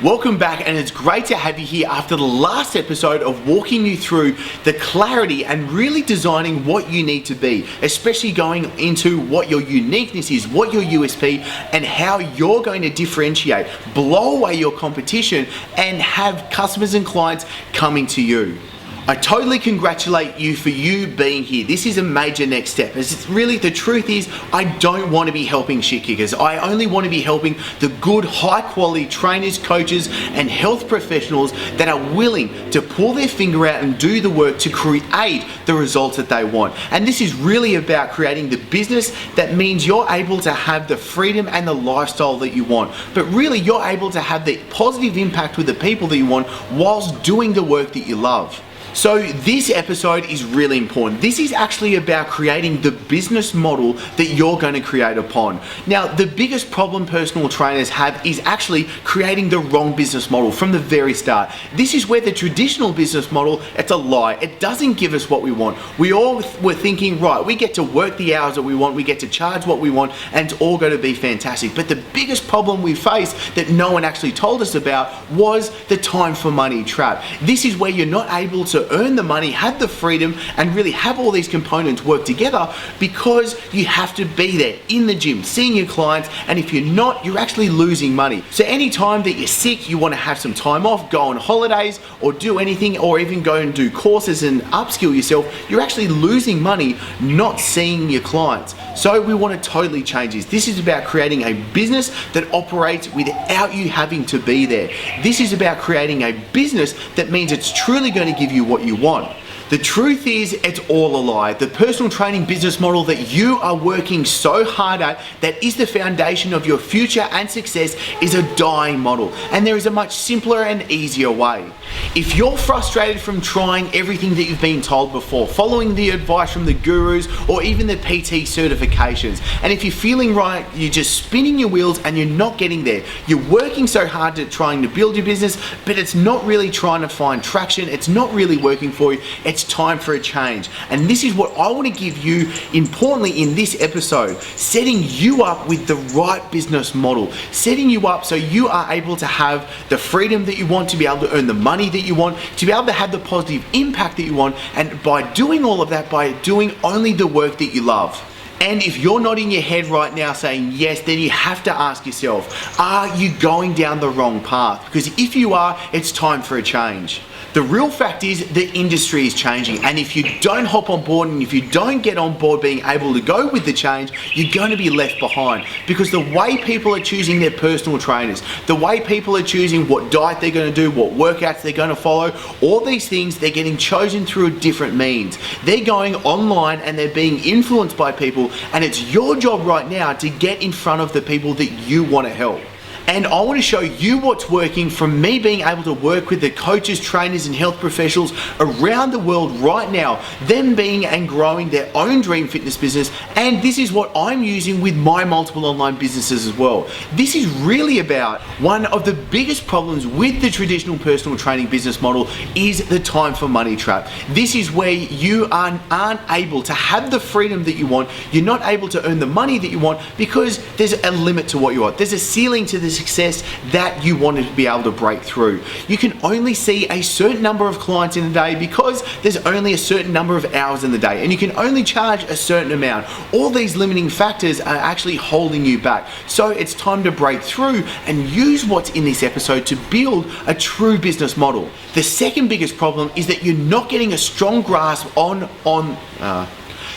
Welcome back, and it's great to have you here after the last episode of walking you through the clarity and really designing what you need to be, especially going into what your uniqueness is, what your USP, and how you're going to differentiate, blow away your competition, and have customers and clients coming to you. I totally congratulate you for you being here. This is a major next step. As really, the truth is, I don't want to be helping shit kickers. I only want to be helping the good, high quality trainers, coaches, and health professionals that are willing to pull their finger out and do the work to create the results that they want. And this is really about creating the business that means you're able to have the freedom and the lifestyle that you want. But really, you're able to have the positive impact with the people that you want whilst doing the work that you love. So this episode is really important. This is actually about creating the business model that you're going to create upon. Now, the biggest problem personal trainers have is actually creating the wrong business model from the very start. This is where the traditional business model, it's a lie. It doesn't give us what we want. We all were thinking, right, we get to work the hours that we want, we get to charge what we want, and it's all going to be fantastic. But the biggest problem we faced that no one actually told us about was the time for money trap. This is where you're not able to earn the money, have the freedom, and really have all these components work together because you have to be there in the gym, seeing your clients, and if you're not, you're actually losing money. So anytime that you're sick, you want to have some time off, go on holidays, or do anything, or even go and do courses and upskill yourself, you're actually losing money not seeing your clients. So we want to totally change this. This is about creating a business that operates without you having to be there. This is about creating a business that means it's truly going to give you what you want. The truth is, it's all a lie. The personal training business model that you are working so hard at, that is the foundation of your future and success, is a dying model. And there is a much simpler and easier way. If you're frustrated from trying everything that you've been told before, following the advice from the gurus or even the PT certifications, and if you're feeling right, you're just spinning your wheels and you're not getting there. You're working so hard at trying to build your business, but it's not really trying to find traction. It's not really working for you. It's time for a change. And this is what I want to give you, importantly, in this episode, setting you up with the right business model, setting you up so you are able to have the freedom that you want, to be able to earn the money that you want, to be able to have the positive impact that you want, and by doing all of that, by doing only the work that you love. And if you're nodding your head right now saying yes, then you have to ask yourself, are you going down the wrong path? Because if you are, it's time for a change. The real fact is the industry is changing, and if you don't hop on board and if you don't get on board being able to go with the change, you're going to be left behind, because the way people are choosing their personal trainers, the way people are choosing what diet they're going to do, what workouts they're going to follow, all these things, they're getting chosen through a different means. They're going online and they're being influenced by people, and it's your job right now to get in front of the people that you want to help. And I want to show you what's working from me being able to work with the coaches, trainers, and health professionals around the world right now, them being and growing their own dream fitness business. And this is what I'm using with my multiple online businesses as well. This is really about one of the biggest problems with the traditional personal training business model is the time for money trap. This is where you aren't able to have the freedom that you want. You're not able to earn the money that you want because there's a limit to what you want. There's a ceiling to the success that you wanted to be able to break through. You can only see a certain number of clients in a day because there's only a certain number of hours in the day, and you can only charge a certain amount. All these limiting factors are actually holding you back. So it's time to break through and use what's in this episode to build a true business model. The second biggest problem is that you're not getting a strong grasp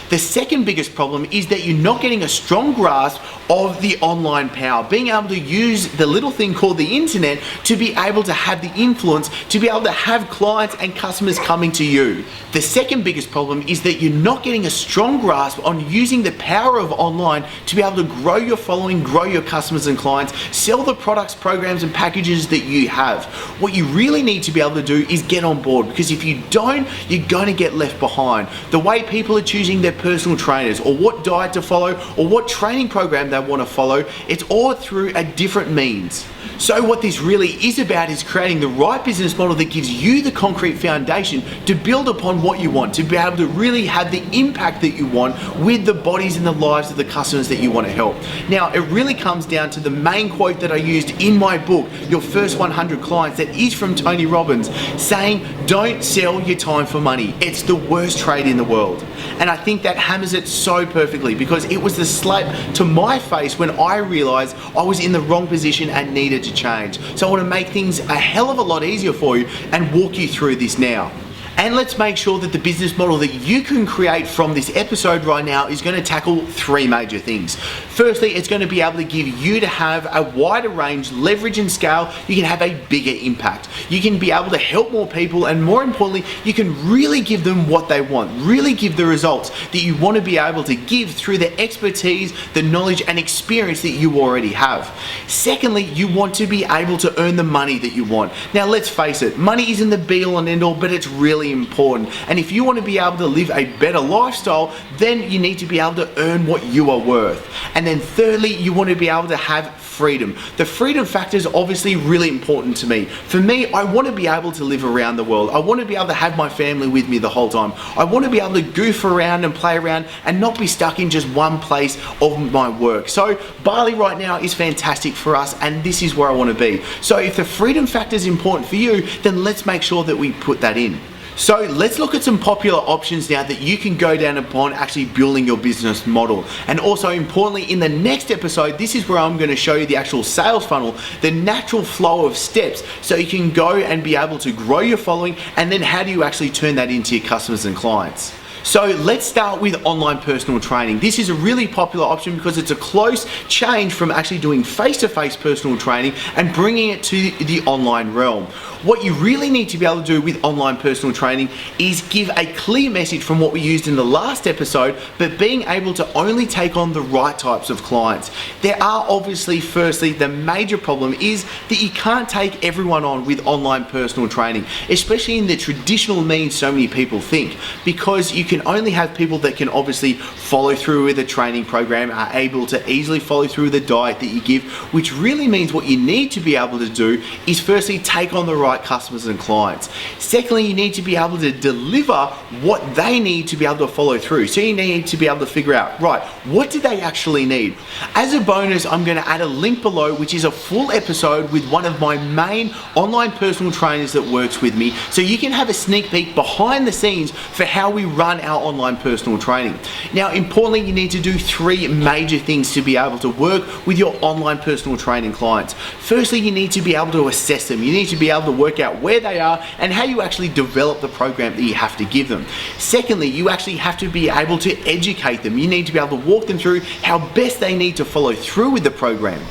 The second biggest problem is that you're not getting a strong grasp of the online power, being able to use the little thing called the internet to be able to have the influence, to be able to have clients and customers coming to you. The second biggest problem is that you're not getting a strong grasp on using the power of online to be able to grow your following, grow your customers and clients, sell the products, programs, and packages that you have. What you really need to be able to do is get on board, because if you don't, you're going to get left behind. The way people are choosing their personal trainers, or what diet to follow, or what training program they want to follow, it's all through a different means. So what this really is about is creating the right business model that gives you the concrete foundation to build upon what you want, to be able to really have the impact that you want with the bodies and the lives of the customers that you want to help. Now, it really comes down to the main quote that I used in my book, Your First 100 Clients, that is from Tony Robbins, saying, don't sell your time for money. It's the worst trade in the world. And I think that hammers it so perfectly, because it was the slap to my face when I realized I was in the wrong position and needed to change. So I want to make things a hell of a lot easier for you and walk you through this now. And let's make sure that the business model that you can create from this episode right now is going to tackle three major things. Firstly, it's going to be able to give you to have a wider range, leverage and scale. You can have a bigger impact. You can be able to help more people, and more importantly, you can really give them what they want, really give the results that you want to be able to give through the expertise, the knowledge and experience that you already have. Secondly, you want to be able to earn the money that you want. Now, let's face it, money isn't the be all and end all, but it's really important. And if you want to be able to live a better lifestyle, then you need to be able to earn what you are worth. And then thirdly, you want to be able to have freedom. The freedom factor is obviously really important to me. For me, I want to be able to live around the world. I want to be able to have my family with me the whole time. I want to be able to goof around and play around and not be stuck in just one place of my work. So Bali right now is fantastic for us, and this is where I want to be. So if the freedom factor is important for you, then let's make sure that we put that in. So let's look at some popular options now that you can go down upon actually building your business model. And also importantly, in the next episode, this is where I'm going to show you the actual sales funnel, the natural flow of steps, so you can go and be able to grow your following, and then how do you actually turn that into your customers and clients. So let's start with online personal training. This is a really popular option because it's a close change from actually doing face-to-face personal training and bringing it to the online realm. What you really need to be able to do with online personal training is give a clear message from what we used in the last episode, but being able to only take on the right types of clients. There are obviously, firstly, the major problem is that you can't take everyone on with online personal training, especially in the traditional means so many people think, because you can only have people that can obviously follow through with a training program, are able to easily follow through with the diet that you give, which really means what you need to be able to do is firstly take on the right customers and clients. Secondly, you need to be able to deliver what they need to be able to follow through. So you need to be able to figure out, right, what do they actually need? As a bonus, I'm going to add a link below, which is a full episode with one of my main online personal trainers that works with me, so you can have a sneak peek behind the scenes for how we run our online personal training. Now, importantly, you need to do three major things to be able to work with your online personal training clients. Firstly, you need to be able to assess them. You need to be able to work out where they are and how you actually develop the program that you have to give them. Secondly, you actually have to be able to educate them. You need to be able to walk them through how best they need to follow through with the program.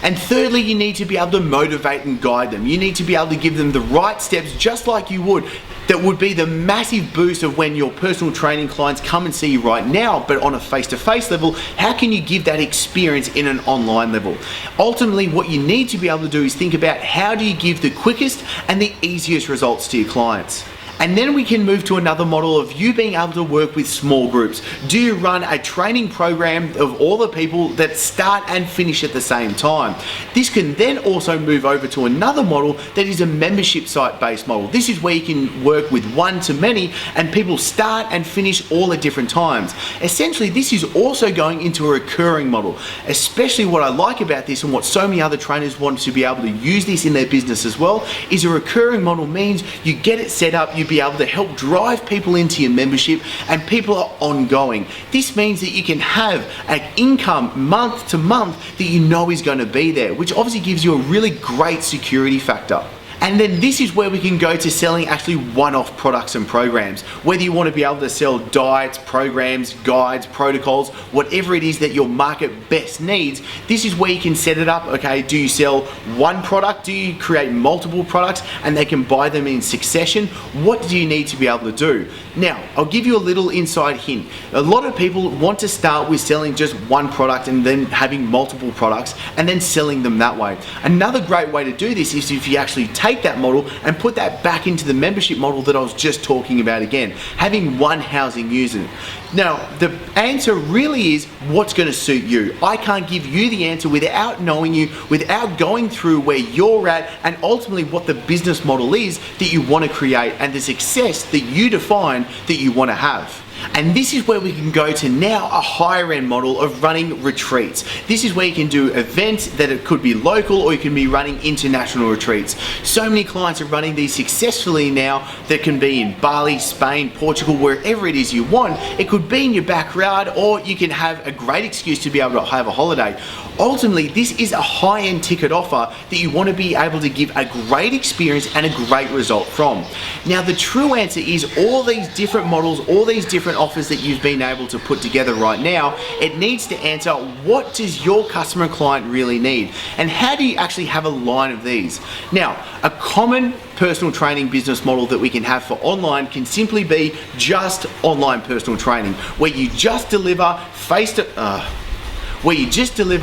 And thirdly, you need to be able to motivate and guide them. You need to be able to give them the right steps, just like you would. That would be the massive boost of when your personal training clients come and see you right now, but on a face-to-face level, how can you give that experience in an online level? Ultimately, what you need to be able to do is think about how do you give the quickest and the easiest results to your clients. And then we can move to another model of you being able to work with small groups. Do you run a training program of all the people that start and finish at the same time? This can then also move over to another model that is a membership site based model. This is where you can work with one to many and people start and finish all at different times. Essentially, this is also going into a recurring model. Especially what I like about this, and what so many other trainers want to be able to use this in their business as well, is a recurring model means you get it set up, you be able to help drive people into your membership, and people are ongoing. This means that you can have an income month to month that you know is going to be there, which obviously gives you a really great security factor. And then this is where we can go to selling actually one-off products and programs. Whether you want to be able to sell diets, programs, guides, protocols, whatever it is that your market best needs, this is where you can set it up. Okay, do you sell one product? Do you create multiple products and they can buy them in succession? What do you need to be able to do? Now, I'll give you a little inside hint. A lot of people want to start with selling just one product and then having multiple products and then selling them that way. Another great way to do this is if you actually take take that model and put that back into the membership model that I was just talking about again, having one housing user. Now, the answer really is what's going to suit you. I can't give you the answer without knowing you, without going through where you're at, and ultimately what the business model is that you want to create and the success that you define that you want to have. And this is where we can go to now a higher end model of running retreats. This is where you can do events that it could be local, or you can be running international retreats. So many clients are running these successfully now that can be in Bali, Spain, Portugal, wherever it is you want. It could be in your backyard, or you can have a great excuse to be able to have a holiday. Ultimately, this is a high-end ticket offer that you want to be able to give a great experience and a great result from. Now, the true answer is all these different models, all these different offers that you've been able to put together right now, it needs to answer what does your customer client really need, and how do you actually have a line of these. Now, a common personal training business model that we can have for online can simply be just online personal training, where you just deliver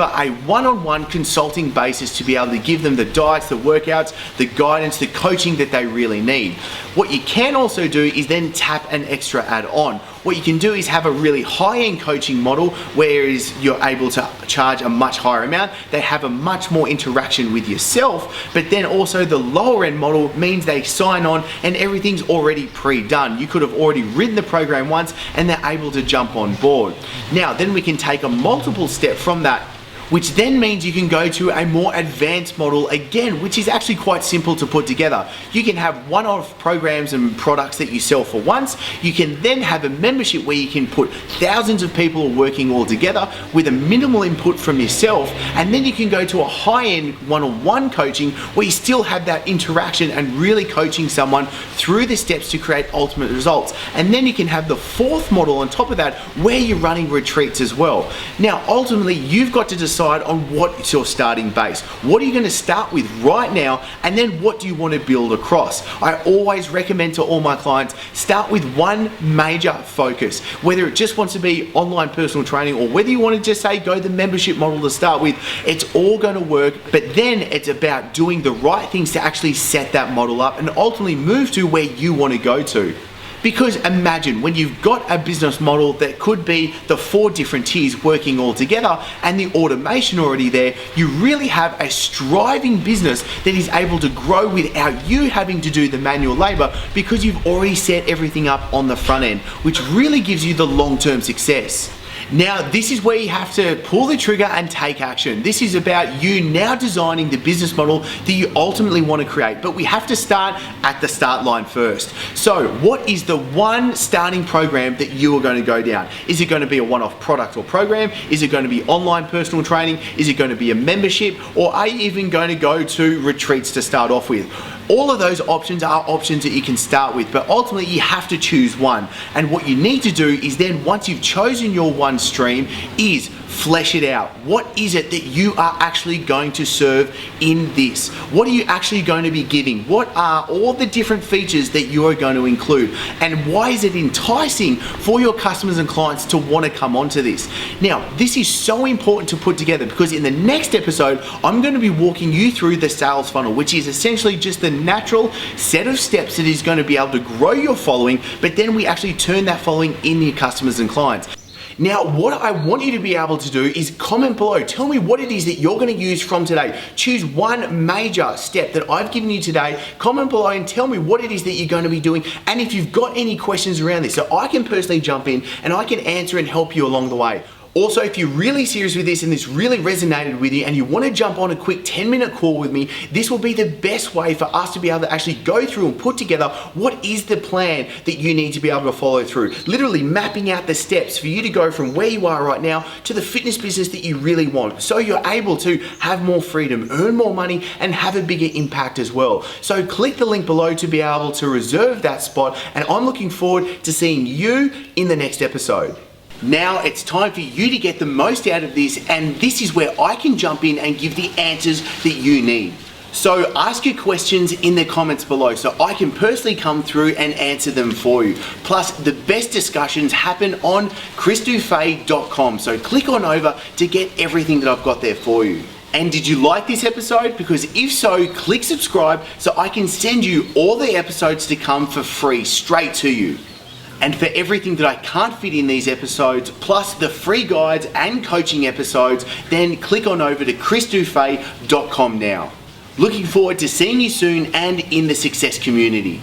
a one-on-one consulting basis to be able to give them the diets, the workouts, the guidance, the coaching that they really need. What you can also do is then tap an extra add-on. What you can do is have a really high-end coaching model where you're able to charge a much higher amount. They have a much more interaction with yourself, but then also the lower end model means they sign on and everything's already pre-done. You could have already written the program once and they're able to jump on board. Now, then we can take a multiple step from that, which then means you can go to a more advanced model again, which is actually quite simple to put together. You can have one-off programs and products that you sell for once. You can then have a membership where you can put thousands of people working all together with a minimal input from yourself, and then you can go to a high-end one-on-one coaching where you still have that interaction and really coaching someone through the steps to create ultimate results. And then you can have the fourth model on top of that where you're running retreats as well. Now, ultimately, you've got to decide on what's your starting base. What are you going to start with right now, and then what do you want to build across? I always recommend to all my clients, start with one major focus, whether it just wants to be online personal training or whether you want to just say go the membership model to start with. It's all going to work, but then it's about doing the right things to actually set that model up and ultimately move to where you want to go to. Because imagine when you've got a business model that could be the 4 different tiers working all together and the automation already there, you really have a striving business that is able to grow without you having to do the manual labor, because you've already set everything up on the front end, which really gives you the long-term success. Now, this is where you have to pull the trigger and take action. This is about you now designing the business model that you ultimately want to create, but we have to start at the start line first. So what is the one starting program that you are going to go down? Is it going to be a one-off product or program? Is it going to be online personal training? Is it going to be a membership? Or are you even going to go to retreats to start off with? All of those options are options that you can start with, but ultimately you have to choose one. And what you need to do is then, once you've chosen your one stream, is flesh it out. What is it that you are actually going to serve in this? What are you actually going to be giving? What are all the different features that you are going to include? And why is it enticing for your customers and clients to want to come onto this? Now, this is so important to put together, because in the next episode, I'm going to be walking you through the sales funnel, which is essentially just the natural set of steps that is going to be able to grow your following, but then we actually turn that following in your customers and clients. Now, what I want you to be able to do is comment below. Tell me what it is that you're going to use from today. Choose one major step that I've given you today. Comment below and tell me what it is that you're going to be doing, and if you've got any questions around this, so I can personally jump in and I can answer and help you along the way. Also, if you're really serious with this and this really resonated with you and you want to jump on a quick 10-minute call with me, this will be the best way for us to be able to actually go through and put together what is the plan that you need to be able to follow through. Literally mapping out the steps for you to go from where you are right now to the fitness business that you really want, so you're able to have more freedom, earn more money, and have a bigger impact as well. So click the link below to be able to reserve that spot, and I'm looking forward to seeing you in the next episode. Now it's time for you to get the most out of this, and this is where I can jump in and give the answers that you need. So ask your questions in the comments below so I can personally come through and answer them for you. Plus, the best discussions happen on chrisdufay.com, so click on over to get everything that I've got there for you. And did you like this episode? Because if so, click subscribe so I can send you all the episodes to come for free straight to you. And for everything that I can't fit in these episodes, plus the free guides and coaching episodes, then click on over to chrisdufay.com now. Looking forward to seeing you soon and in the success community.